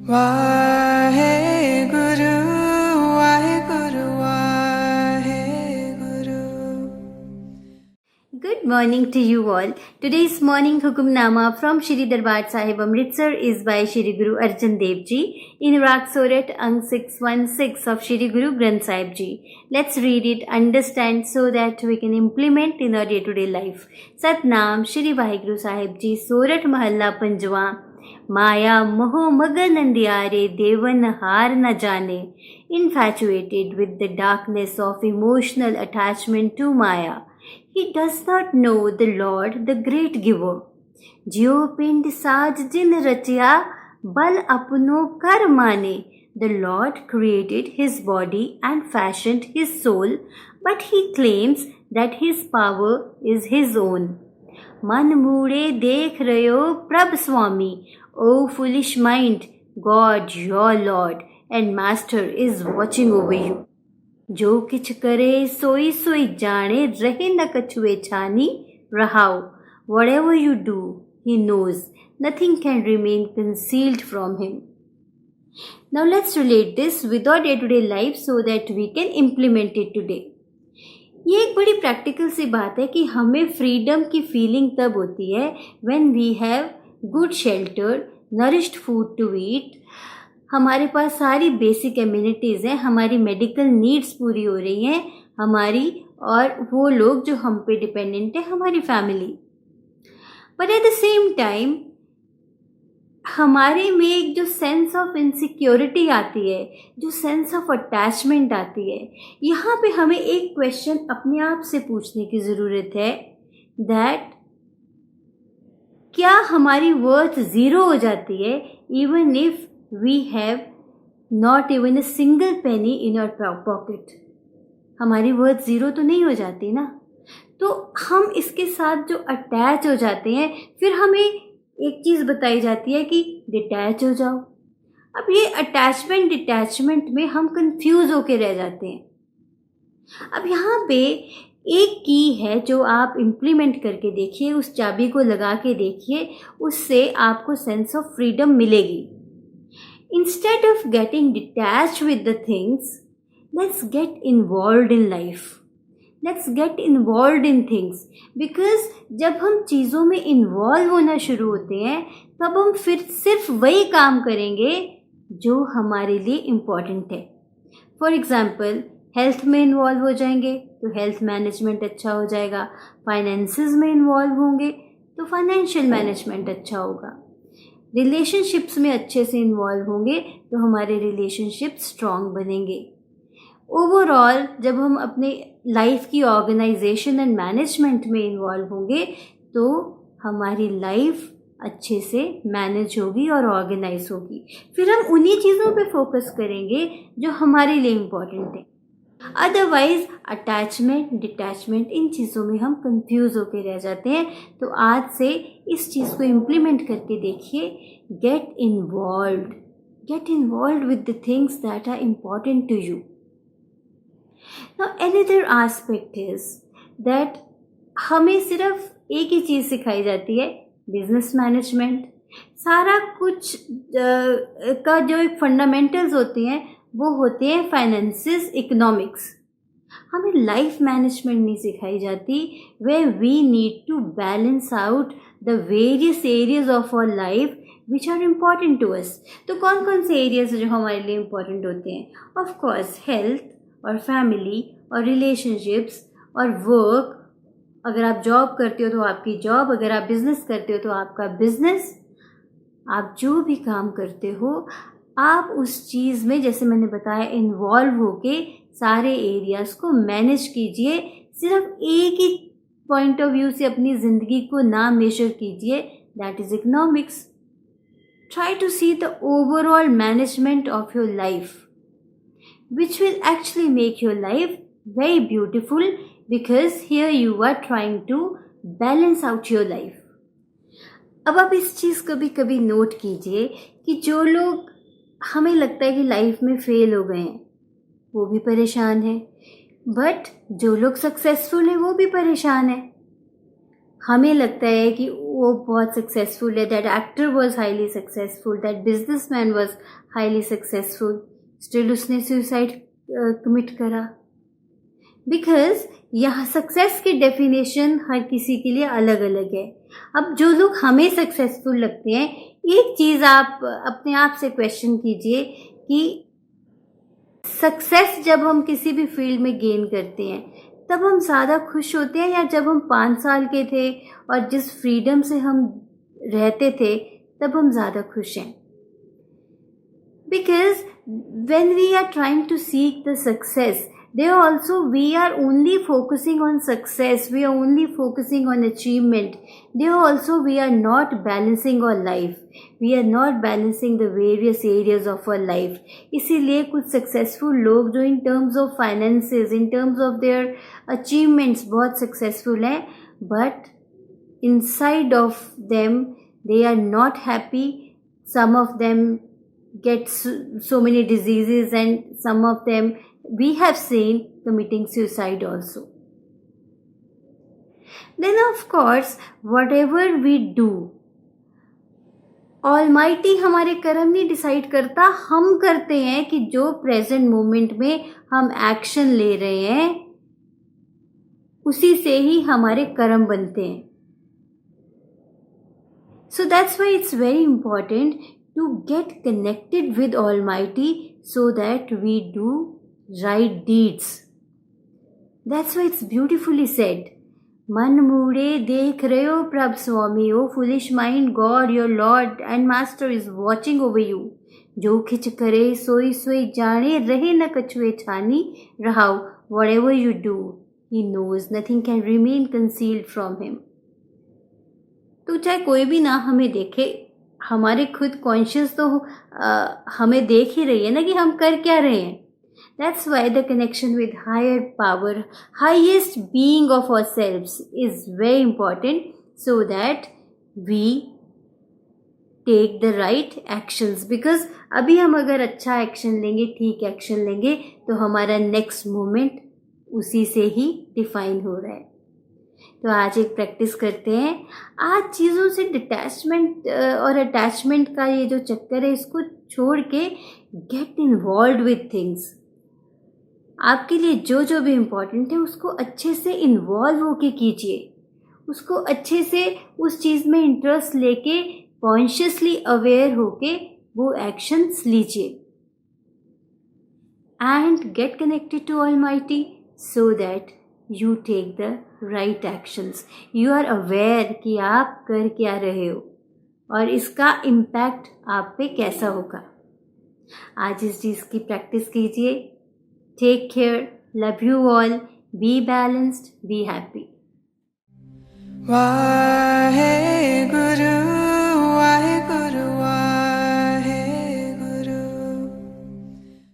Waheguru Waheguru Waheguru. Good morning to you all. Today's morning Hukamnama from Shri Darbar Sahib Amritsar is by Shri Guru Arjan Dev Ji in Rag Sorat Ang 616 of Shri Guru Granth Sahib Ji. Let's read it, understand so that we can implement in our day-to-day life. Satnam Shri Vaheguru Sahib Ji Sorat Mahalla Panjwa. माया मोह मगन अंधियारे देवन हार न जाने. Infatuated with the darkness of emotional attachment to Maya, he does not know the Lord, the great giver. ज्यो पिंड साज जिन रचिया बल अपनो कर माने. The Lord created his body and fashioned his soul, but he claims that his power is his own. मन मूड़े देख रयो प्रभ स्वामी. O foolish mind, God your Lord and Master is watching over you. जो किछ करे सोई सोई जाने रहे न कछुए छानी रहाओ. Whatever you do, he knows. Nothing can remain concealed from him. Now let's relate this with our day-to-day life so that we can implement it today. ये एक बड़ी प्रैक्टिकल सी बात है कि हमें फ्रीडम की फीलिंग तब होती है when we have good shelter, nourished food to eat. हमारे पास सारी बेसिक एम्यूनिटीज़ हैं, हमारी मेडिकल नीड्स पूरी हो रही हैं, हमारी और वो लोग जो हम पे डिपेंडेंट है, हमारी family. But at the same time हमारे में एक जो सेंस ऑफ इनसिक्योरिटी आती है, जो सेंस ऑफ अटैचमेंट आती है, यहाँ पे हमें एक क्वेश्चन अपने आप से पूछने की ज़रूरत है दैट क्या हमारी वर्थ ज़ीरो हो जाती है even if we have not even a single penny in our pocket. हमारी वर्थ ज़ीरो तो नहीं हो जाती ना. तो हम इसके साथ जो अटैच हो जाते हैं, फिर हमें एक चीज़ बताई जाती है कि डिटैच हो जाओ. अब ये अटैचमेंट डिटैचमेंट में हम कंफ्यूज होके रह जाते हैं. अब यहाँ पे एक की है जो आप इम्प्लीमेंट करके देखिए, उस चाबी को लगा के देखिए, उससे आपको सेंस ऑफ फ्रीडम मिलेगी. Instead of getting detached with the things, let's get involved in life. Let's get involve in things. Because जब हम चीज़ों में इन्वॉल्व होना शुरू होते हैं तब हम फिर सिर्फ वही काम करेंगे जो हमारे लिए इम्पॉर्टेंट है. फॉर एग्ज़ाम्पल, हेल्थ में इन्वॉल्व हो जाएंगे तो हेल्थ मैनेजमेंट अच्छा हो जाएगा. फाइनेंसेस में इन्वॉल्व होंगे तो फाइनेंशियल मैनेजमेंट अच्छा होगा. रिलेशनशिप्स में अच्छे से इन्वॉल्व होंगे तो हमारे रिलेशनशिप स्ट्रॉन्ग बनेंगे. ओवरऑल जब हम अपने लाइफ की ऑर्गेनाइजेशन एंड मैनेजमेंट में इन्वॉल्व होंगे तो हमारी लाइफ अच्छे से मैनेज होगी और ऑर्गेनाइज होगी. फिर हम उन्हीं चीज़ों पे फोकस करेंगे जो हमारे लिए इम्पोर्टेंट है. अदरवाइज अटैचमेंट डिटैचमेंट इन चीज़ों में हम कंफ्यूज होकर रह जाते हैं. तो आज से इस चीज़ को इम्प्लीमेंट करके देखिए. Get involved with the things that are important to you. Now another aspect is that हमें सिर्फ एक ही चीज़ सिखाई जाती है, बिजनेस मैनेजमेंट. सारा कुछ का जो एक फंडामेंटल्स होते हैं वो होते हैं फाइनेंसिस, इकोनॉमिक्स. हमें लाइफ मैनेजमेंट नहीं सिखाई जाती where we need to balance out the various areas of our life which are important to us. तो कौन कौन से एरियाज जो हमारे लिए इम्पोर्टेंट होते हैं? ऑफ कोर्स हेल्थ और फैमिली और रिलेशनशिप्स और वर्क. अगर आप जॉब करते हो तो आपकी जॉब, अगर आप बिज़नेस करते हो तो आपका बिज़नेस. आप जो भी काम करते हो आप उस चीज़ में, जैसे मैंने बताया, इन्वॉल्व होके सारे एरियाज़ को मैनेज कीजिए. सिर्फ एक ही पॉइंट ऑफ व्यू से अपनी ज़िंदगी को ना मेजर कीजिए, that is economics. Try to see the overall management of your life which will actually make your life very beautiful because here you are trying to balance out your life. अब आप इस चीज़ को भी कभी note कीजिए कि जो लोग हमें लगता है कि लाइफ में फेल हो गए हैं वो भी परेशान है, बट जो लोग सक्सेसफुल हैं वो भी परेशान है. हमें लगता है कि वो बहुत सक्सेसफुल है, that actor was highly successful, that businessman was highly successful, still उसने सुसाइड कमिट करा। बिकॉज यहाँ सक्सेस की डेफिनेशन हर किसी के लिए अलग अलग है। अब जो लोग हमें सक्सेसफुल लगते हैं, एक चीज़ आप अपने आप से क्वेश्चन कीजिए कि सक्सेस जब हम किसी भी फील्ड में गेन करते हैं तब हम ज़्यादा खुश होते हैं, या जब हम 5 साल के थे और जिस फ्रीडम से हम रहते थे तब हम ज़्यादा खुश हैं? Because when we are trying to seek the success, there also we are only focusing on success, we are only focusing on achievement. There also we are not balancing our life, we are not balancing the various areas of our life. इसीलिए कुछ successful लोग जो in terms of finances, in terms of their achievements बहुत successful हैं, but inside of them they are not happy. Some of them get so many diseases, and some of them we have seen committing suicide also. Then of course whatever we do, almighty हमारे कर्म नहीं decide करता, हम करते हैं कि जो present moment में हम एक्शन ले रहे हैं उसी से ही हमारे कर्म बनते हैं. So that's why it's very important to get connected with Almighty so that we do right deeds. That's why it's beautifully said. Man moode dekh rahe ho Prabh Swami, O foolish mind, God your Lord and Master is watching over you. Jo khich kare soi soi jaane, rahe na kachue chhani rahau. Whatever you do, He knows, nothing can remain concealed from Him. तो चाहे कोई भी ना हमें देखे, हमारे खुद conscious तो हमें देख ही रही है ना कि हम कर क्या रहे हैं. That's why the connection with higher power, highest being of ourselves is very important, so that we take the right actions. Because अभी हम अगर अच्छा एक्शन लेंगे, ठीक एक्शन लेंगे, तो हमारा नेक्स्ट मोमेंट उसी से ही डिफाइन हो रहा है. तो आज एक प्रैक्टिस करते हैं. आज चीज़ों से डिटैचमेंट और अटैचमेंट का ये जो चक्कर है, इसको छोड़ के गेट इन्वॉल्व विथ थिंग्स. आपके लिए जो जो भी इम्पोर्टेंट है उसको अच्छे से इन्वॉल्व होके कीजिए, उसको अच्छे से उस चीज़ में इंटरेस्ट लेके कॉन्शियसली अवेयर होके वो एक्शंस लीजिए. And get connected to almighty so that you take the right actions. You are aware कि आप कर क्या रहे हो और इसका इम्पैक्ट आप पे कैसा होगा. आज इस चीज़ की प्रैक्टिस कीजिए. Take care, love you all, be balanced, be happy. Wahe Guru.